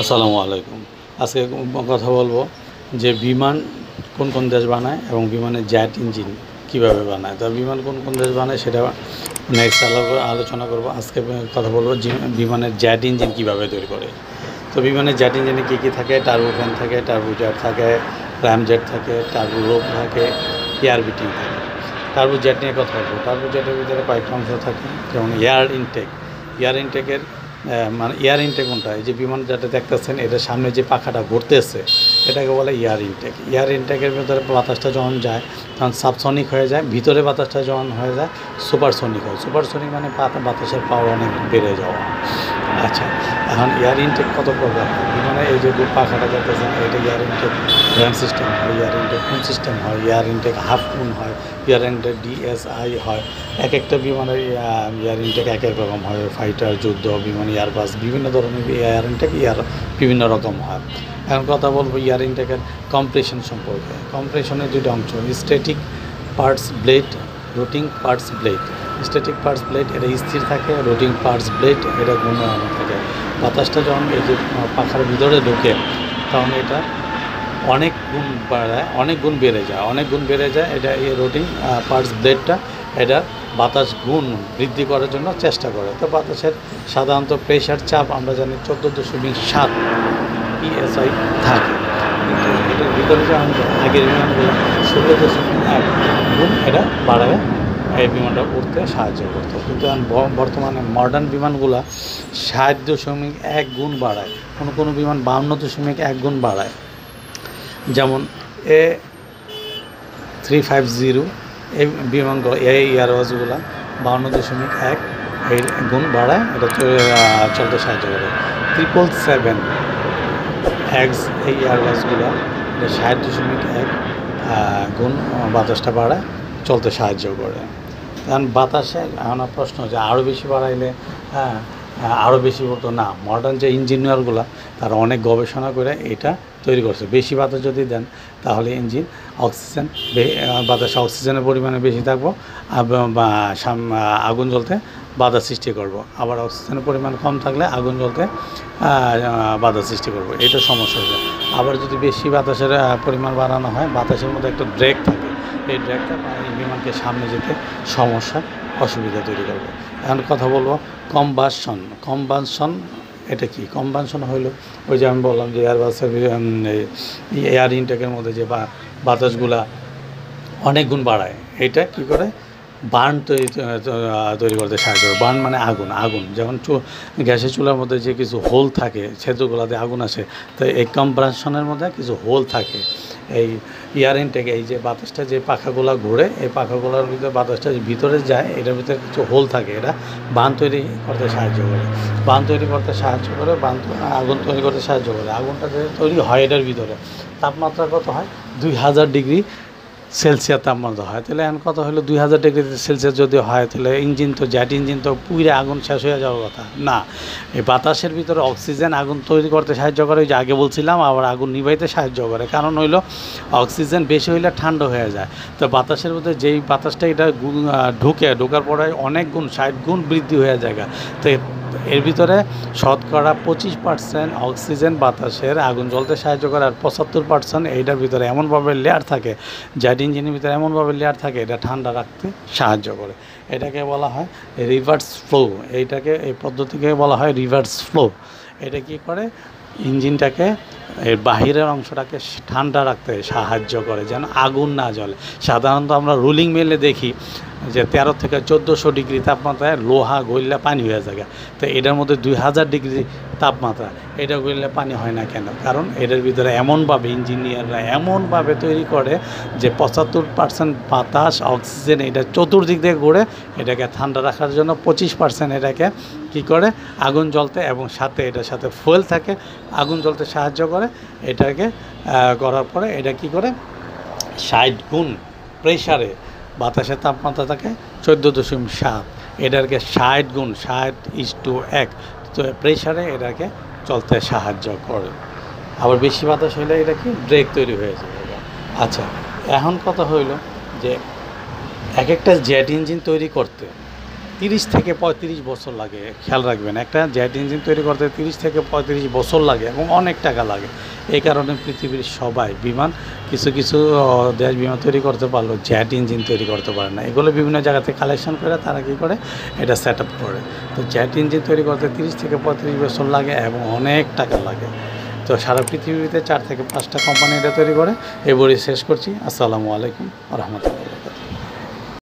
আসসালামু আলাইকুম। আজকে কথা বলবো যে বিমান কোন কোন দেশ বানায় এবং বিমানের জেট ইঞ্জিন কীভাবে বানায়। তো বিমান কোন কোন দেশ বানায় সেটা নেক্সট আলোচনা করব। আজকে কথা বলবো যে বিমানের জেট ইঞ্জিন কীভাবে তৈরি করে। তো বিমানের জেট ইঞ্জিনে কী কী থাকে? টার্বোফ্যান থাকে, টার্বোজেট থাকে, র্যামজেট থাকে, টার্বোরোপ থাকে, এয়ারবিটি থাকে। টার্বোজেট নিয়ে কথা বলবো। টার্বোজেটের ভিতরে কয়েকটা অংশ থাকে, যেমন এয়ার ইনটেকের মানে এয়ার ইনটেক কোনটা? এই যে বিমান যেটা দেখতেছেন এটার সামনে যে পাখাটা ঘুরতেছে এটাকে বলে এয়ার ইনটেক। এয়ার ইনটেকের ভিতরে বাতাসটা যখন যায় তখন সাবসনিক হয়ে যায়, ভিতরে বাতাসটা যখন হয়ে যায় সুপারসনিক হয়। সুপারসনিক মানে বাতাসের পাওয়ার অনেক বেড়ে যাওয়া। আচ্ছা, এখন এয়ার ইনটেক কত প্রকার? বিমানে এই যে পাখাটা দেখতেছেন এটা এয়ার ইনটেক র্যাম সিস্টেম হয়, এয়ার ইনটেক কুন সিস্টেম হয়, এয়ার ইনটেক হাফ কুন হয়, এয়ার ইনটেক ডিএসআই হয়। এক একটা বিমানের এয়ার ইনটেক এক এক রকম হয়। ফাইটার, যুদ্ধ বিমান, এয়ারবাস বিভিন্ন ধরনের এয়ার ইনটেক বিভিন্ন রকম হয়। এখন কথা বলবো এয়ার ইনটেকের কম্প্রেশন সম্পর্কে। কম্প্রেশনের দুটো অংশ, static parts blade, রোটিং parts blade. Static parts blade এটা স্থির থাকে, রোটিং পার্টস ব্লেড এটা ঘূর্ণায়মান থাকে। বাতাসটা যখন এই যে পাখার ভিতরে ঢোকে তখন এটা অনেক গুণ বেড়ে যায়। এটা এই রোটিং পার্টস ব্লেডটা এটা বাতাস গুণ বৃদ্ধি করার জন্য চেষ্টা করে। তো বাতাসের সাধারণত প্রেশার চাপ আমরা জানি 14.7 PSI থাকে, কিন্তু এটার ভিতরে যে আগের বিমানগুলো 16.1 গুণ এটা বাড়ায় এই বিমানটা উঠতে সাহায্য করতো। কিন্তু বর্তমানে মডার্ন বিমানগুলো 60.1 গুণ বাড়ায়, কোনো বিমান 52.1 গুণ বাড়ায়। যেমন A350 এই বিমানগুলো, এই এয়ারবাসগুলো 52.1 এই গুণ বাড়ায়, এটা চলতে সাহায্য করে। 777X এই এয়ারবাসগুলো এটা 60.1 গুণ বাতাসটা বাড়ায়, চলতে সাহায্য করে। কারণ বাতাসে আমার প্রশ্ন যে আরও বেশি বাড়াইলে আরও বেশি বলতো না। মডার্ন যে ইঞ্জিনিয়ারগুলো তারা অনেক গবেষণা করে এটা তৈরি করছে। বেশি বাতাস যদি দেন তাহলে ইঞ্জিন বাতাসে অক্সিজেনের পরিমাণে বেশি থাকবো, আগুন জ্বলতে বাধা সৃষ্টি করব। আবার অক্সিজেনের পরিমাণ কম থাকলে আগুন জ্বলতে বাধা সৃষ্টি করব, এটা সমস্যা হয়ে যায়। আবার যদি বেশি বাতাসের পরিমাণ বাড়ানো হয়, বাতাসের মধ্যে একটা ব্রেক থাকে, এই ব্রেকটা বিমানকে সামনে যেতে অসুবিধা তৈরি করবে। এখন কথা বলবো কম্বাসন এটা কি? কম্বাসন হইলো ওই যে আমি বললাম যে এয়ারবাসের এয়ার ইনটেকের মধ্যে যে বাতাসগুলা অনেক গুণ বাড়ায়, এটা কি করে? বার্ন তৈরি করতে সাহায্য করে। বার্ন মানে আগুন যেমন গ্যাসের চুলার মধ্যে যে কিছু হোল থাকে, ছেদ্রগুলাতে আগুন আসে, তো এই কম্প্রেশনের মধ্যে কিছু হোল থাকে। এই এয়ার ইনটেক এই যে বাতাসটা যে পাখাগুলো ঘুরে, এই পাখাগুলোর ভিতরে বাতাসটা ভিতরে যায়, এটার ভিতরে কিছু হোল থাকে, এটা বার্ন তৈরি করতে সাহায্য করে। আগুন তৈরি করতে সাহায্য করে। আগুনটা যে তৈরি হয় এটার ভিতরে তাপমাত্রা কত হয়? 2000 ডিগ্রি সেলসিয়াস তাপমাত্রা হয়। তাহলে এখন কথা হলো 2000 ডিগ্রি সেলসিয়াস যদি হয় তাহলে জেট ইঞ্জিন তো পুরো আগুন শেষ হয়ে যাওয়ার কথা না। এই বাতাসের ভিতরে অক্সিজেন আগুন তৈরি করতে সাহায্য করে, ওই যে আগে বলছিলাম, আবার আগুন নিভাইতে সাহায্য করে। কারণ হইলো অক্সিজেন বেশি হইলে ঠান্ডা হয়ে যায়। তো বাতাসের ভিতরে যেই বাতাসটা এটা ঢোকার পরে অনেক গুণ 60 গুণ বৃদ্ধি হয়ে যায়। তো এর ভিতরে শতকরা 25% অক্সিজেন বাতাসের আগুন জ্বলতে সাহায্য করে, আর 75% এইটার ভিতরে এমনভাবে লেয়ার থাকে, জেট ইঞ্জিনের ভিতরে এমনভাবে লেয়ার থাকে এটা ঠান্ডা রাখতে সাহায্য করে। এটাকে বলা হয় রিভার্স ফ্লো। এই পদ্ধতিকে বলা হয় রিভার্স ফ্লো। এটা কি করে? ইঞ্জিনটাকে এর বাহিরের অংশটাকে ঠান্ডা রাখতে সাহায্য করে, যেন আগুন না জ্বলে। সাধারণত আমরা রুলিং মিলে দেখি যে 13 থেকে 1400 ডিগ্রি তাপমাত্রায় লোহা গইলে পানি হয়ে যায়। তো এটার মধ্যে 2000 ডিগ্রি তাপমাত্রা, এটা গইলে পানি হয় না কেন? কারণ এটার ভিতরে ইঞ্জিনিয়াররা এমনভাবে তৈরি করে যে 75% বাতাস অক্সিজেন এটা চতুর্দিক দিয়ে ঘুরে, এটাকে ঠান্ডা রাখার জন্য 25% এটাকে কি করে? আগুন জ্বলতে, এবং এটার সাথে ফুয়েল থাকে, আগুন জ্বলতে সাহায্য করে। এটাকে করার পরে এটা কি করে? 60 গুণ প্রেশারে বাতাসের তাপমাত্রা থাকে 14.7, এটাকে 60 গুণ 60:1 তো প্রেশারে এটাকে চলতে সাহায্য করে। আবার বেশি বাতাস হইলে এটা কি? ব্রেক তৈরি হয়ে যাবে। আচ্ছা, এখন কথা হইল যে এক একটা জেট ইঞ্জিন তৈরি করতে 30 থেকে 35 বছর লাগে। খেয়াল রাখবেন, একটা জেট ইঞ্জিন তৈরি করতে 30 থেকে 35 বছর লাগে এবং অনেক টাকা লাগে। এই কারণে পৃথিবীর সবাই বিমান, কিছু কিছু দেশ বিমান তৈরি করতে পারলেও জেট ইঞ্জিন তৈরি করতে পারে না। এগুলো বিভিন্ন জায়গা থেকে কালেকশন করে তারা কী করে, এটা সেট আপ করে। তো জেট ইঞ্জিন তৈরি করতে 30 থেকে 35 বছর লাগে এবং অনেক টাকা লাগে। তো সারা পৃথিবীতে 4 থেকে 5টা কোম্পানি এটা তৈরি করে। এই বলে শেষ করছি। আসসালামু আলাইকুম ওয়া রাহমাতুল্লাহ।